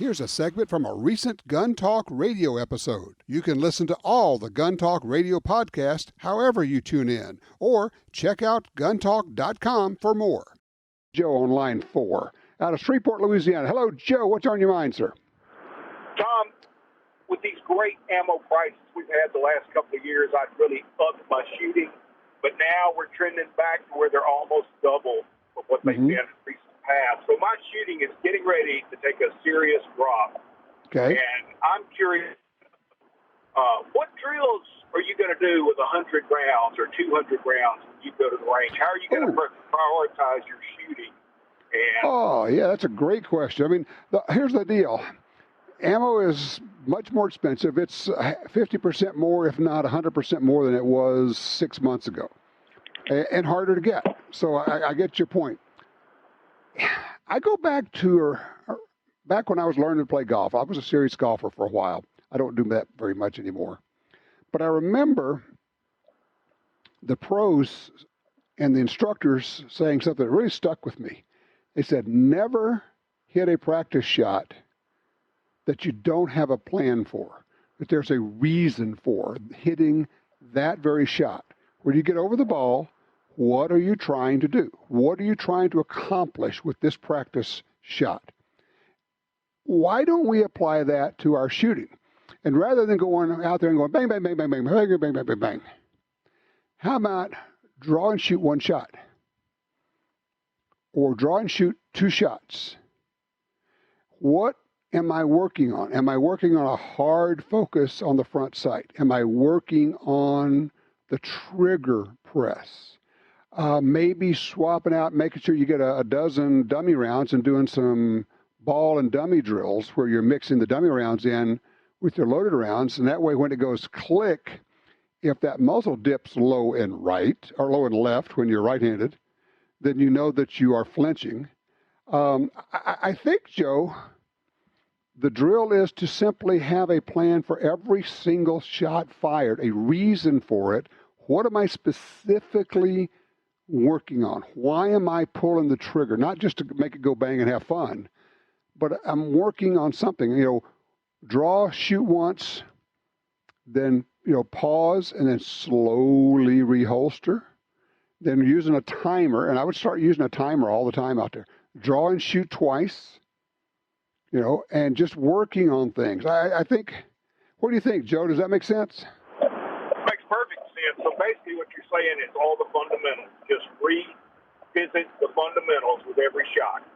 Here's a segment from a recent Gun Talk Radio episode. You can listen to all the Gun Talk Radio podcasts however you tune in, or check out guntalk.com for more. Joe on line 4 out of Shreveport, Louisiana. Hello, Joe. What's on your mind, sir? Tom, with these great ammo prices we've had the last couple of years, I'd really upped my shooting, but now we're trending back to where they're almost double of what they've been in recent past. So my shooting is getting ready to take a serious drop. Okay. And I'm curious, what drills are you going to do with 100 rounds or 200 rounds when you go to the range? How are you going to prioritize your shooting? Oh, yeah, that's a great question. I mean, here's the deal. Ammo is much more expensive. It's 50% more, if not 100% more than it was 6 months ago, and harder to get. So I get your point. I go back to back when I was learning to play golf. I was a serious golfer for a while. I don't do that very much anymore. But I remember the pros and the instructors saying something that really stuck with me. They said, never hit a practice shot that you don't have a plan for, that there's a reason for hitting that very shot. When you get over the ball, what are you trying to do? What are you trying to accomplish with this practice shot? Why don't we apply that to our shooting? And rather than going out there and going bang, bang, bang, bang, bang, bang, bang, bang, bang, bang, how about draw and shoot one shot? Or draw and shoot 2 shots? What am I working on? Am I working on a hard focus on the front sight? Am I working on the trigger press? Maybe swapping out, making sure you get a dozen dummy rounds and doing some ball and dummy drills where you're mixing the dummy rounds in with your loaded rounds. And that way, when it goes click, if that muzzle dips low and right or low and left when you're right-handed, then you know that you are flinching. I think, Joe, the drill is to simply have a plan for every single shot fired, a reason for it. What am I specifically working on? Why am I pulling the trigger? Not just to make it go bang and have fun, but I'm working on something. Draw, shoot once, then pause, and then slowly reholster. Then using a timer, and I would start using a timer all the time out there. Draw and shoot twice, and just working on things. I think, what do you think, Joe? Does that make sense? Makes perfect sense. So basically what you're saying is all the fundamentals. Just revisit the fundamentals with every shot.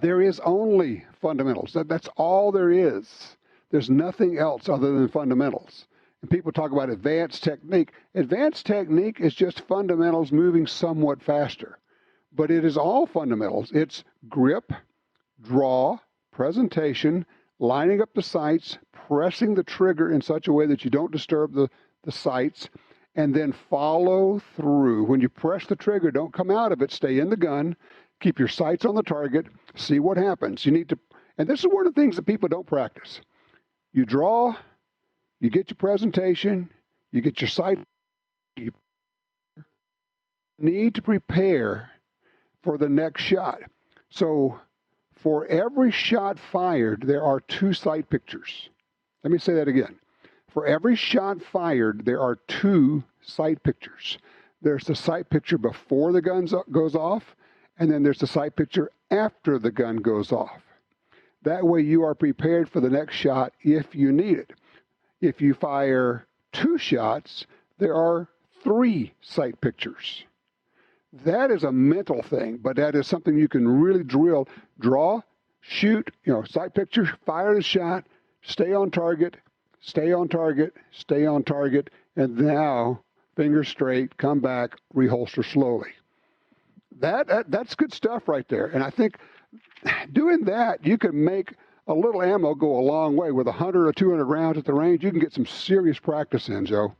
There is only fundamentals. That's all there is. There's nothing else other than fundamentals. And people talk about advanced technique. Advanced technique is just fundamentals moving somewhat faster. But it is all fundamentals. It's grip, draw, presentation, lining up the sights, pressing the trigger in such a way that you don't disturb the sights, and then follow through. When you press the trigger, don't come out of it. Stay in the gun. Keep your sights on the target. See what happens. You need to, and this is one of the things that people don't practice. You draw, you get your presentation, you get your sight. You need to prepare for the next shot. So for every shot fired, there are 2 sight pictures. Let me say that again. For every shot fired, there are 2 sight pictures. There's the sight picture before the gun goes off, and then there's the sight picture after the gun goes off. That way you are prepared for the next shot if you need it. If you fire 2 shots, there are 3 sight pictures. That is a mental thing, but that is something you can really drill. Draw, shoot, sight picture, fire the shot, stay on target, stay on target, stay on target, and now fingers straight, come back, reholster slowly. That's good stuff right there. And I think doing that, you can make a little ammo go a long way. With 100 or 200 rounds at the range, you can get some serious practice in, Joe.